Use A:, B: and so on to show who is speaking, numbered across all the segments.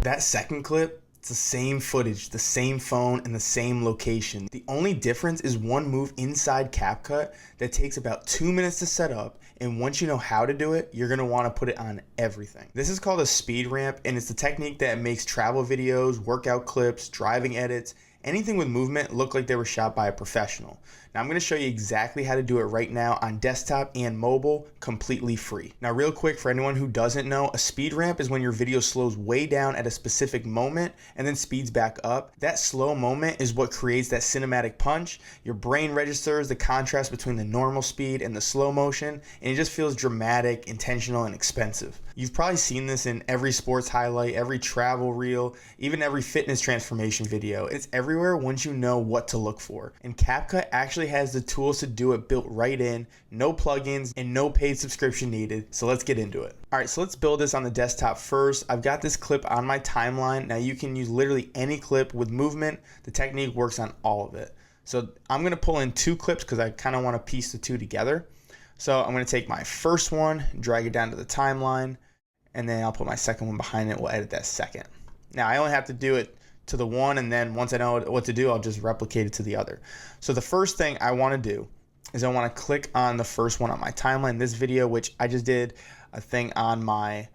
A: That second clip, it's the same footage, the same phone, and the same location. The only difference is one move inside CapCut that takes about 2 minutes to set up, and once you know how to do it, you're gonna wanna put it on everything. This is called a speed ramp, and it's the technique that makes travel videos, workout clips, driving edits, anything with movement look like they were shot by a professional. Now I'm going to show you exactly how to do it right now on desktop and mobile, completely free. Now real quick, for anyone who doesn't know, a speed ramp is when your video slows way down at a specific moment and then speeds back up. That slow moment is what creates that cinematic punch. Your brain registers the contrast between the normal speed and the slow motion, and it just feels dramatic, intentional, and expensive. You've probably seen this in every sports highlight, every travel reel, even every fitness transformation video. It's everywhere once you know what to look for. And CapCut actually has the tools to do it built right in, no plugins, and no paid subscription needed. So let's get into it. All right, so let's build this on the desktop first. I've got this clip on my timeline. Now you can use literally any clip with movement. The technique works on all of it. So I'm gonna pull in 2 clips because I kind of want to piece the 2 together. So I'm going to take my first one, drag it down to the timeline, and then I'll put my second one behind it. We'll edit that second. Now I only have to do it to the one, and then once I know what to do, I'll just replicate it to the other. So the first thing I want to do is I want to click on the first one on my timeline, this video, which I just did a thing on my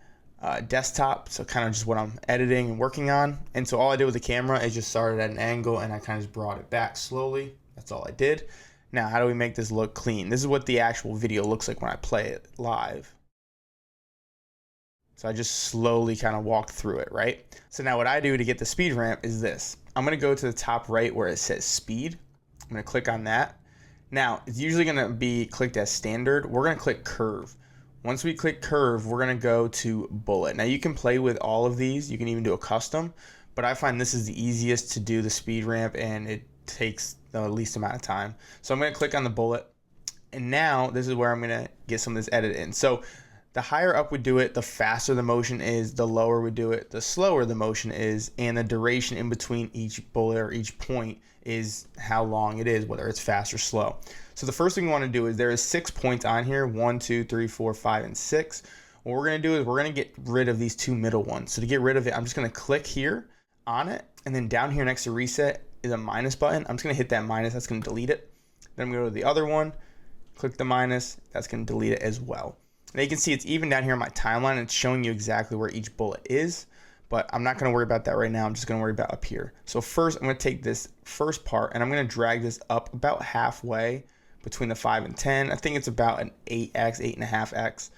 A: desktop, so kind of just what I'm editing and working on. And so all I did with the camera is just started at an angle, and I kind of just brought it back slowly. That's all I did. Now, how do we make this look clean? This is what the actual video looks like when I play it live. So I just slowly kind of walk through it, right? So now what I do to get the speed ramp is this. I'm gonna go to the top right where it says speed. I'm gonna click on that. Now, it's usually gonna be clicked as standard. We're gonna click curve. Once we click curve, we're gonna go to bullet. Now you can play with all of these. You can even do a custom, but I find this is the easiest to do the speed ramp, and it takes the least amount of time. So I'm going to click on the bullet, and now this is where I'm going to get some of this edit in. So the higher up we do it, the faster the motion is, the lower we do it, the slower the motion is, and the duration in between each bullet or each point is how long it is, whether it's fast or slow. So the first thing we want to do is there is 6 points on here, 1, 2, 3, 4, 5, and 6. What we're going to do is we're going to get rid of these 2 middle ones. So to get rid of it, I'm just going to click here on it, and then down here next to reset is a minus button. I'm just going to hit that minus. That's going to delete it. Then I'm going to go to the other one, click the minus. That's going to delete it as well. Now you can see it's even down here on my timeline. It's showing you exactly where each bullet is, but I'm not going to worry about that right now. I'm just going to worry about up here. So first I'm going to take this first part, and I'm going to drag this up about halfway between the 5 and 10. I think it's about an 8x, 8.5x.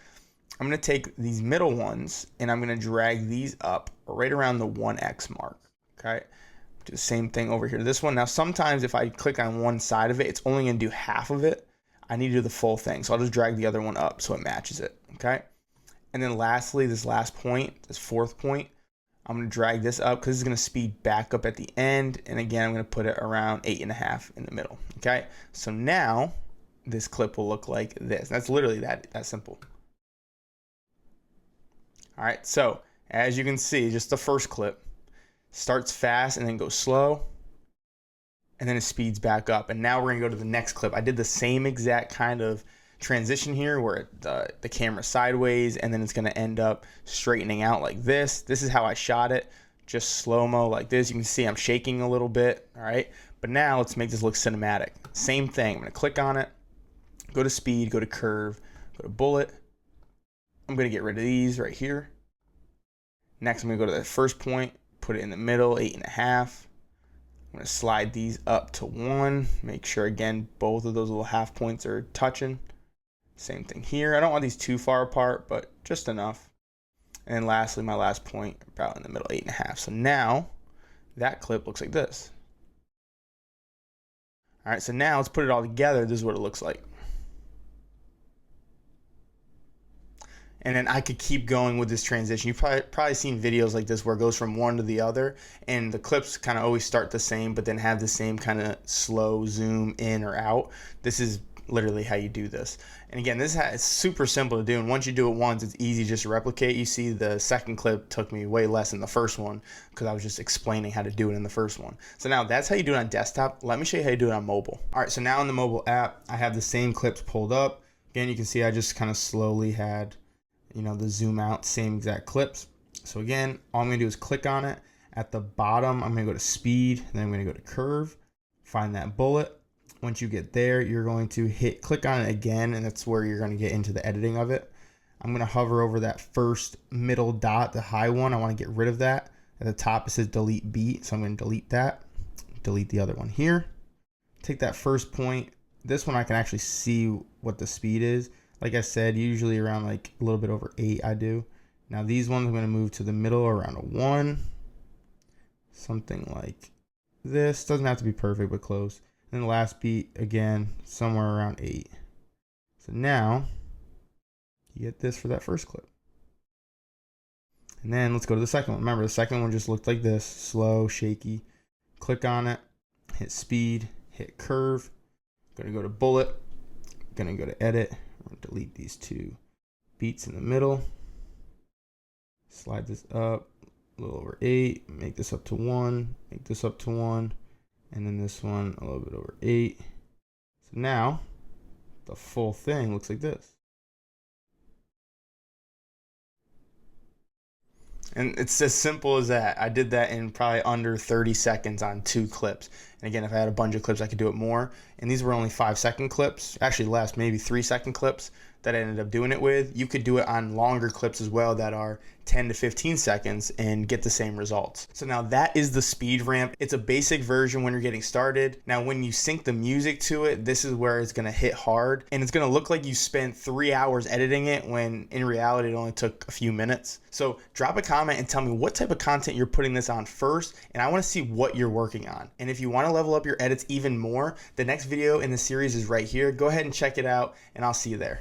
A: I'm going to take these middle ones, and I'm going to drag these up right around the 1x mark. Okay. Do the same thing over here. This one, now sometimes if I click on one side of it, it's only going to do half of it. I need to do the full thing, so I'll just drag the other one up so it matches it, okay? And then lastly, this last point, this 4th point, I'm going to drag this up because it's going to speed back up at the end, and again, I'm going to put it around 8.5 in the middle, okay? So now this clip will look like this. That's literally that simple. All right, so as you can see, just the first clip starts fast and then goes slow, and then it speeds back up. And now we're gonna go to the next clip. I did the same exact kind of transition here where the camera sideways, and then it's gonna end up straightening out like this. This is how I shot it, just slow-mo like this. You can see I'm shaking a little bit, all right? But now let's make this look cinematic. Same thing, I'm gonna click on it, go to speed, go to curve, go to bullet. I'm gonna get rid of these right here. Next, I'm gonna go to the first point, put it in the middle, 8.5. I'm going to slide these up to 1. Make sure, again, both of those little half points are touching. Same thing here. I don't want these too far apart, but just enough. And then lastly, my last point, about in the middle, 8.5. So now that clip looks like this. All right, so now let's put it all together. This is what it looks like. And then I could keep going with this transition. You've probably seen videos like this where it goes from one to the other, and the clips kind of always start the same, but then have the same kind of slow zoom in or out. This is literally how you do this. And again, it's super simple to do, and once you do it once, it's easy just to replicate. You see the second clip took me way less than the first one because I was just explaining how to do it in the first one. So now that's how you do it on desktop. Let me show you how you do it on mobile. All right, so now in the mobile app, I have the same clips pulled up. Again, you can see I just kind of slowly had, you know, the zoom out, same exact clips. So again, all I'm gonna do is click on it. At the bottom, I'm gonna go to speed, then I'm gonna go to curve, find that bullet. Once you get there, you're going to click on it again, and that's where you're gonna get into the editing of it. I'm gonna hover over that first middle dot, the high one. I wanna get rid of that. At the top, it says delete beat, so I'm gonna delete that. Delete the other one here. Take that first point. This one I can actually see what the speed is. Like I said, usually around like a little bit over 8 I do. Now these ones I'm gonna move to the middle around a 1. Something like this. Doesn't have to be perfect, but close. And the last beat, again, somewhere around 8. So now, you get this for that first clip. And then let's go to the second one. Remember, the second one just looked like this, slow, shaky. Click on it, hit speed, hit curve. Gonna go to bullet, gonna go to edit. We're gonna delete these 2 beats in the middle. Slide this up a little over 8, make this up to 1, make this up to 1, and then this one a little bit over 8. So now the full thing looks like this. And it's as simple as that. I did that in probably under 30 seconds on 2 clips. And again, if I had a bunch of clips, I could do it more. And these were only 5-second clips, actually less, maybe 3-second clips that I ended up doing it with. You could do it on longer clips as well that are 10 to 15 seconds and get the same results. So now that is the speed ramp. It's a basic version when you're getting started. Now when you sync the music to it, this is where it's gonna hit hard, and it's gonna look like you spent 3 hours editing it when in reality it only took a few minutes. So drop a comment and tell me what type of content you're putting this on first, and I wanna see what you're working on. And if you wanna level up your edits even more, the next video in the series is right here. Go ahead and check it out, and I'll see you there.